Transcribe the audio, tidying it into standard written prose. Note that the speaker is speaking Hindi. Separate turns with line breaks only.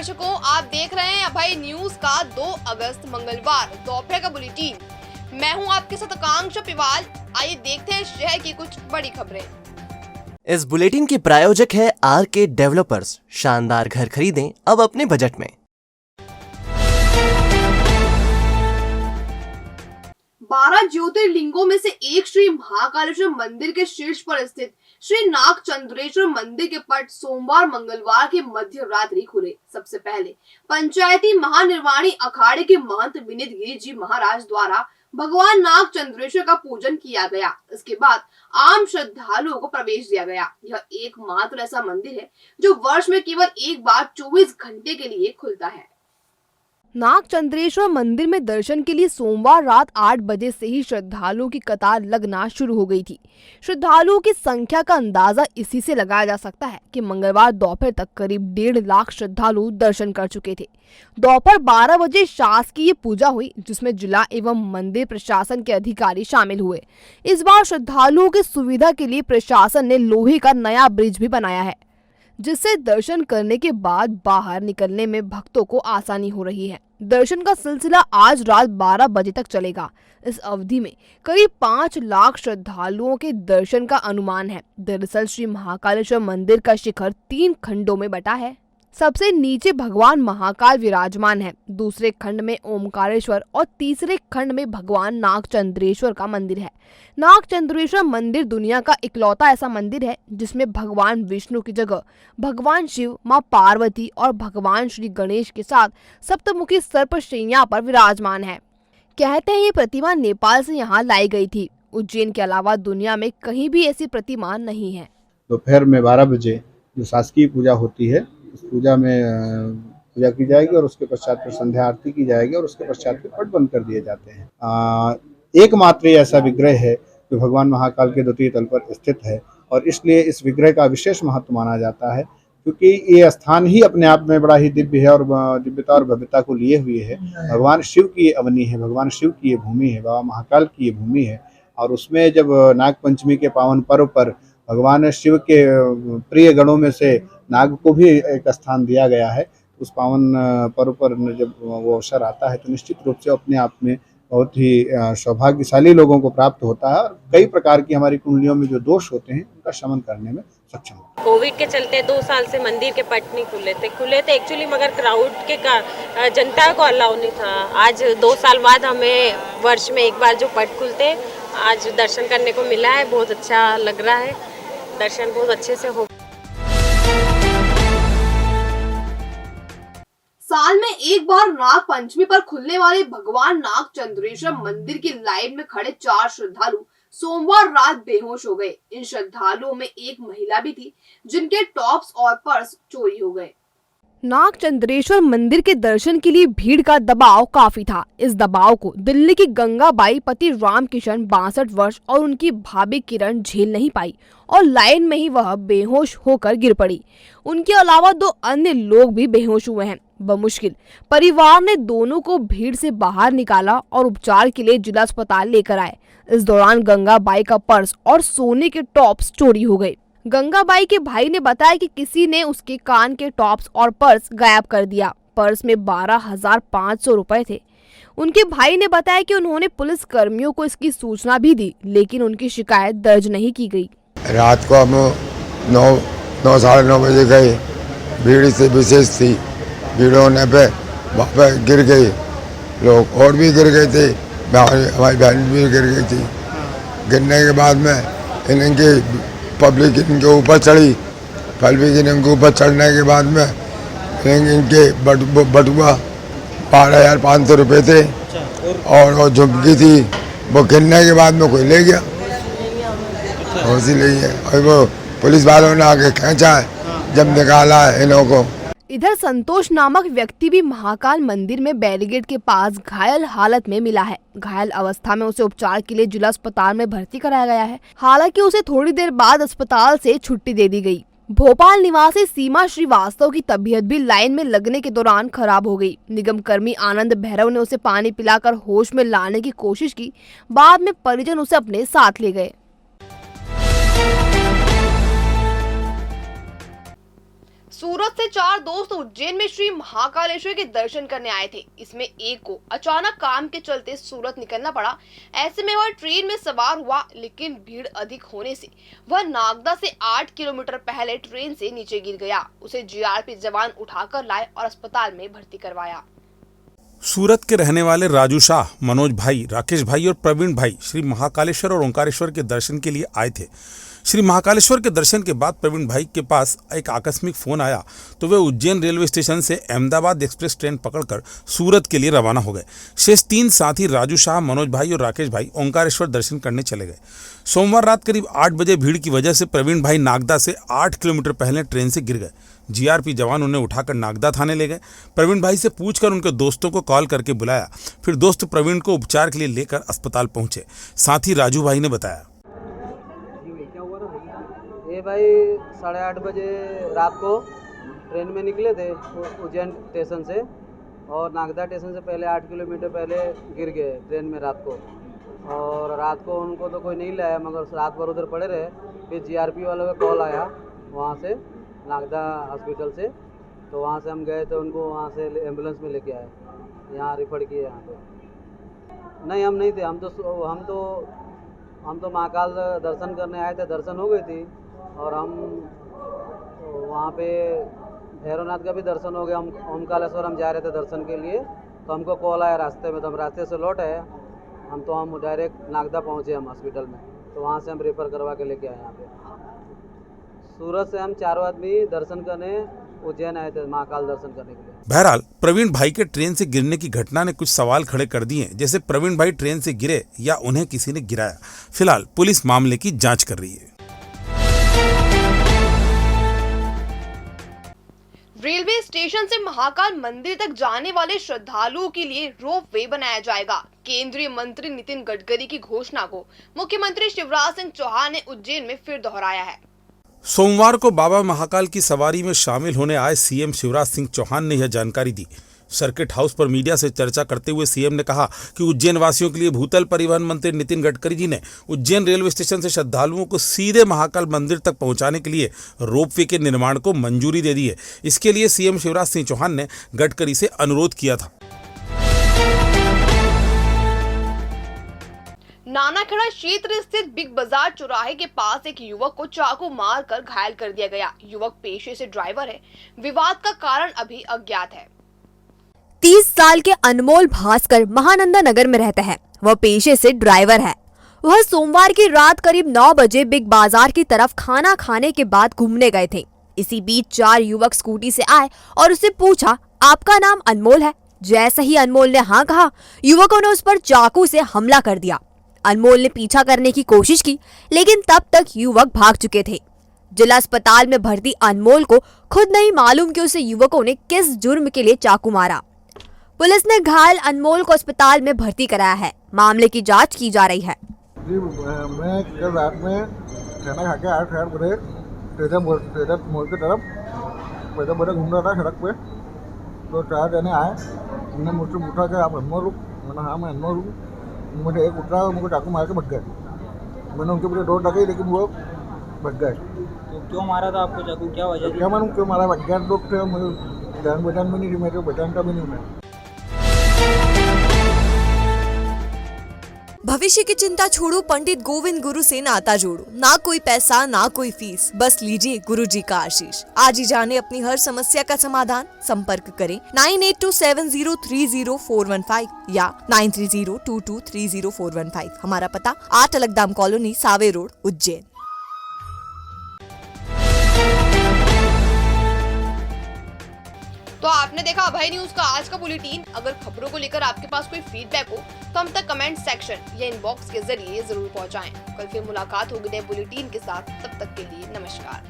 दर्शकों, आप देख रहे हैं अभय न्यूज का 2 अगस्त मंगलवार दोपहर का बुलेटिन। मैं हूं आपके साथ आकांक्षा पिवाल। आइए देखते हैं शहर की कुछ बड़ी खबरें।
इस बुलेटिन के प्रायोजक है आरके डेवलपर्स। शानदार घर खरीदें अब अपने बजट में।
12 ज्योतिर्लिंगों में से एक श्री महाकालेश्वर मंदिर के शीर्ष पर स्थित श्री नागचंद्रेश्वर मंदिर के पट सोमवार मंगलवार के मध्य रात्रि खुले। सबसे पहले पंचायती महानिर्वाणी अखाड़े के महंत विनीत गिरी जी महाराज द्वारा भगवान नागचंद्रेश्वर का पूजन किया गया। इसके बाद आम श्रद्धालुओं को प्रवेश दिया गया। यह एकमात्र ऐसा मंदिर है जो वर्ष में केवल एक बार 24 घंटे के लिए खुलता है। नागचंद्रेश्वर मंदिर में दर्शन के लिए सोमवार रात 8 बजे से ही श्रद्धालुओं की कतार लगना शुरू हो गई थी। श्रद्धालुओं की संख्या का अंदाजा इसी से लगाया जा सकता है कि मंगलवार दोपहर तक करीब 1.5 लाख श्रद्धालु दर्शन कर चुके थे। दोपहर 12 बजे शासकीय पूजा हुई, जिसमें जिला एवं मंदिर प्रशासन के अधिकारी शामिल हुए। इस बार श्रद्धालुओं की सुविधा के लिए प्रशासन ने लोहे का नया ब्रिज भी बनाया है, जिससे दर्शन करने के बाद बाहर निकलने में भक्तों को आसानी हो रही है। दर्शन का सिलसिला आज रात 12 बजे तक चलेगा। इस अवधि में करीब 5 लाख श्रद्धालुओं के दर्शन का अनुमान है। दरअसल श्री महाकालेश्वर मंदिर का शिखर 3 खंडों में बटा है। सबसे नीचे भगवान महाकाल विराजमान है, दूसरे खंड में ओमकारेश्वर और तीसरे खंड में भगवान नागचंद्रेश्वर का मंदिर है। नागचंद्रेश्वर मंदिर दुनिया का इकलौता ऐसा मंदिर है जिसमें भगवान विष्णु की जगह भगवान शिव, मां पार्वती और भगवान श्री गणेश के साथ सप्तमुखी सर्पशैया पर विराजमान है। कहते हैं ये प्रतिमा नेपाल से यहाँ लाई गई थी। उज्जैन के अलावा दुनिया में कहीं भी ऐसी प्रतिमा नहीं है।
दोपहर में 12 बजे जो शासकीय पूजा होती है, उस पूजा में पूजा की जाएगी और उसके पश्चात फिर संध्या आरती की जाएगी और उसके पश्चात फिर पट बंद कर दिए जाते हैं। एकमात्र ऐसा विग्रह है जो भगवान महाकाल के द्वितीय तल पर स्थित है और इसलिए इस विग्रह का विशेष महत्व माना जाता है, क्योंकि ये स्थान ही अपने आप में बड़ा ही दिव्य है और दिव्यता और भव्यता को लिए हुए है। भगवान शिव की ये अवनी है, भगवान शिव की ये भूमि है, बाबा महाकाल की ये भूमि है। और उसमें जब नागपंचमी के पावन पर्व पर भगवान शिव के प्रिय गणों में से नाग को भी एक स्थान दिया गया है। उस पावन पर्व पर जब वो अवसर आता है तो निश्चित रूप से अपने आप में बहुत ही सौभाग्यशाली लोगों को प्राप्त होता है और कई प्रकार की हमारी कुंडलियों में जो दोष होते हैं उनका शमन करने में सक्षम होता है।
कोविड के चलते 2 साल से मंदिर के पट नहीं खुले थे एक्चुअली, मगर क्राउड के जनता को अलाउ नहीं था। आज 2 साल बाद हमें वर्ष में एक बार जो पट खुलते आज दर्शन करने को मिला है। बहुत अच्छा लग रहा है, दर्शन बहुत अच्छे से हो।
साल में एक बार नाग पंचमी पर खुलने वाले भगवान नागचंद्रेश्वर मंदिर की लाइन में खड़े 4 श्रद्धालु सोमवार रात बेहोश हो गए। इन श्रद्धालुओं में एक महिला भी थी जिनके टॉप्स और पर्स चोरी हो गए। नागचंद्रेश्वर मंदिर के दर्शन के लिए भीड़ का दबाव काफी था। इस दबाव को दिल्ली की गंगाबाई पति रामकिशन 62 वर्ष और उनकी भाभी किरण झेल नहीं पाई और लाइन में ही वह बेहोश होकर गिर पड़ी। उनके अलावा 2 अन्य लोग भी बेहोश हुए हैं। बमुश्किल परिवार ने दोनों को भीड़ से बाहर निकाला और उपचार के लिए जिला अस्पताल लेकर आए। इस दौरान गंगाबाई का पर्स और सोने के टॉप्स चोरी हो गए। गंगाबाई के भाई ने बताया कि किसी ने उसके कान के टॉप्स और पर्स गायब कर दिया। पर्स में 12,500 रुपए थे। उनके भाई ने बताया कि उन्होंने पुलिस कर्मियों को इसकी सूचना भी दी, लेकिन उनकी शिकायत दर्ज नहीं की गई।
रात को हम 9 साढ़े 9 बजे गए। भीड़ से विशेष थी, भीड़ होने पे वहाँ पे गिर गए लोग और भी गिर गए थे। हमारी बहन भी गिर गई थी। गिरने के बाद में इनकी पब्लिक इनके ऊपर चढ़ी। पब्लिक इनके ऊपर चढ़ने के बाद में इनके बटुआ 12,500 रुपये थे और वो झुमकी थी, वो गिरने के बाद में कोई ले गया, उसी ले गया। और वो पुलिस वालों ने आके खींचा है, जब निकाला है इन्हों को।
इधर संतोष नामक व्यक्ति भी महाकाल मंदिर में बैरिकेड के पास घायल हालत में मिला है। घायल अवस्था में उसे उपचार के लिए जिला अस्पताल में भर्ती कराया गया है। हालांकि उसे थोड़ी देर बाद अस्पताल से छुट्टी दे दी गई। भोपाल निवासी सीमा श्रीवास्तव की तबीयत भी लाइन में लगने के दौरान खराब हो गई। निगम कर्मी आनंद भैरव ने उसे पानी पिलाकर होश में लाने की कोशिश की। बाद में परिजन उसे अपने साथ ले गए। सूरत से 4 दोस्त उज्जैन में श्री महाकालेश्वर के दर्शन करने आए थे। इसमें एक को अचानक काम के चलते सूरत निकलना पड़ा। ऐसे में वह ट्रेन में सवार हुआ, लेकिन भीड़ अधिक होने से वह नागदा से 8 किलोमीटर पहले ट्रेन से नीचे गिर गया। उसे जीआरपी जवान उठाकर लाए और अस्पताल में भर्ती करवाया।
सूरत के रहने वाले राजू शाह, मनोज भाई, राकेश भाई और प्रवीण भाई श्री महाकालेश्वर और ओंकारेश्वर के दर्शन के लिए आए थे। श्री महाकालेश्वर के दर्शन के बाद प्रवीण भाई के पास एक आकस्मिक फोन आया तो वे उज्जैन रेलवे स्टेशन से अहमदाबाद एक्सप्रेस ट्रेन पकड़कर सूरत के लिए रवाना हो गए। शेष 3 साथी राजू शाह, मनोज भाई और राकेश भाई ओंकारेश्वर दर्शन करने चले गए। सोमवार रात करीब 8 बजे भीड़ की वजह से प्रवीण भाई नागदा से 8 किलोमीटर पहले ट्रेन से गिर गए। जीआरपी जवान उन्हें उठाकर नागदा थाने ले गए। प्रवीण भाई से पूछकर उनके दोस्तों को कॉल करके बुलाया। फिर दोस्त प्रवीण को उपचार के लिए लेकर अस्पताल पहुंचे। साथी राजू भाई ने बताया,
ये भाई 8:30 बजे रात को ट्रेन में निकले थे उज्जैन स्टेशन से, और नागदा स्टेशन से पहले 8 किलोमीटर पहले गिर गए ट्रेन में रात को। और रात को उनको तो कोई नहीं लाया, मगर रात भर उधर पड़े रहे। फिर जीआरपी वालों का कॉल आया वहाँ से, नागदा हॉस्पिटल से, तो वहाँ से हम गए तो उनको वहाँ से एम्बुलेंस में लेके आए, यहाँ रिफर किए यहाँ पे। नहीं, हम नहीं थे, हम तो महाकाल दर्शन करने आए थे, दर्शन हो गई थी। और हम वहाँ पे भैरवनाथ का भी दर्शन हो गया। हम ओंकारेश्वर हम जा रहे थे दर्शन के लिए, तो हमको कॉल आया रास्ते में, तो हम रास्ते से लौट आए। हम डायरेक्ट नागदा पहुँचे हम हॉस्पिटल में, तो वहाँ से हम रेफर करवा के लेके आए यहाँ पे। सूरत से हम 4 आदमी दर्शन करने उज्जैन आए थे, महाकाल दर्शन करने के लिए।
बहरहाल प्रवीण भाई के ट्रेन से गिरने की घटना ने कुछ सवाल खड़े कर दिए, जैसे प्रवीण भाई ट्रेन से गिरे या उन्हें किसी ने गिराया। फिलहाल पुलिस मामले की जांच कर रही है।
रेलवे स्टेशन से महाकाल मंदिर तक जाने वाले श्रद्धालुओं के लिए रोप वे बनाया जाएगा। केंद्रीय मंत्री नितिन गडकरी की घोषणा को मुख्यमंत्री शिवराज सिंह चौहान ने उज्जैन में फिर दोहराया है।
सोमवार को बाबा महाकाल की सवारी में शामिल होने आए सीएम शिवराज सिंह चौहान ने यह जानकारी दी। सर्किट हाउस पर मीडिया से चर्चा करते हुए सीएम ने कहा कि उज्जैन वासियों के लिए भूतल परिवहन मंत्री नितिन गडकरी जी ने उज्जैन रेलवे स्टेशन से श्रद्धालुओं को सीधे महाकाल मंदिर तक पहुंचाने के लिए रोपवे के निर्माण को मंजूरी दे दी है। इसके लिए सीएम शिवराज सिंह चौहान ने गडकरी से अनुरोध किया था।
नानाखेड़ा क्षेत्र स्थित बिग बाजार चौराहे के पास एक युवक को चाकू मारकर घायल कर दिया गया। युवक पेशे से ड्राइवर है। विवाद का कारण अभी अज्ञात है।
30 साल के अनमोल भास्कर महानंदा नगर में रहते हैं। वह पेशे से ड्राइवर है। वह सोमवार की रात करीब 9 बजे बिग बाजार की तरफ खाना खाने के बाद घूमने गए थे। इसी बीच 4 युवक स्कूटी से आए और उससे पूछा, आपका नाम अनमोल है? जैसे ही अनमोल ने हाँ कहा, युवकों ने उस पर चाकू से हमला कर दिया। अनमोल ने पीछा करने की कोशिश की, लेकिन तब तक युवक भाग चुके थे। जिला अस्पताल में भर्ती अनमोल को खुद नहीं मालूम कि उसे युवकों ने किस जुर्म के लिए चाकू मारा। पुलिस ने घायल अनमोल को अस्पताल में भर्ती कराया है। मामले की जांच की जा रही है।
जी, मैं कल रात में खाना खा के आया शहर बड़े स्टेशन मोड़ की तरफ पैदल बड़े घूम रहा था सड़क पे, तो 4 जने आए। उन्होंने मुझसे पूछा कि आप अनमोल हूँ? मैंने हाँ मैं अनमोल हूँ। मुझे एक उतरा, मुझे चाकू मार के भग गए। मैंने उनके पूरे डोर लगाई, लेकिन वो भग गए।
तो क्यों मारा था आपको चाकू? क्या वजह?
क्या मालूम क्यों मारा? अज्ञात लोग थे, मुझे जान पहचान भी नहीं थी, मेरे पहचान का भी नहीं मैं।
भविष्य की चिंता छोड़ो, पंडित गोविंद गुरु से नाता जोड़ो। ना कोई पैसा ना कोई फीस, बस लीजिए गुरु जी का आशीष। आज ही जाने अपनी हर समस्या का समाधान। संपर्क करें 9827030415 या 9302230415। हमारा पता 8 अलगदाम कॉलोनी, सावे रोड, उज्जैन।
तो आपने देखा अभय न्यूज का आज का बुलेटिन। अगर खबरों को लेकर आपके पास कोई फीडबैक हो तो हम तक कमेंट सेक्शन या इनबॉक्स के जरिए जरूर पहुंचाएं। कल फिर मुलाकात होगी नए बुलेटिन के साथ। तब तक के लिए नमस्कार।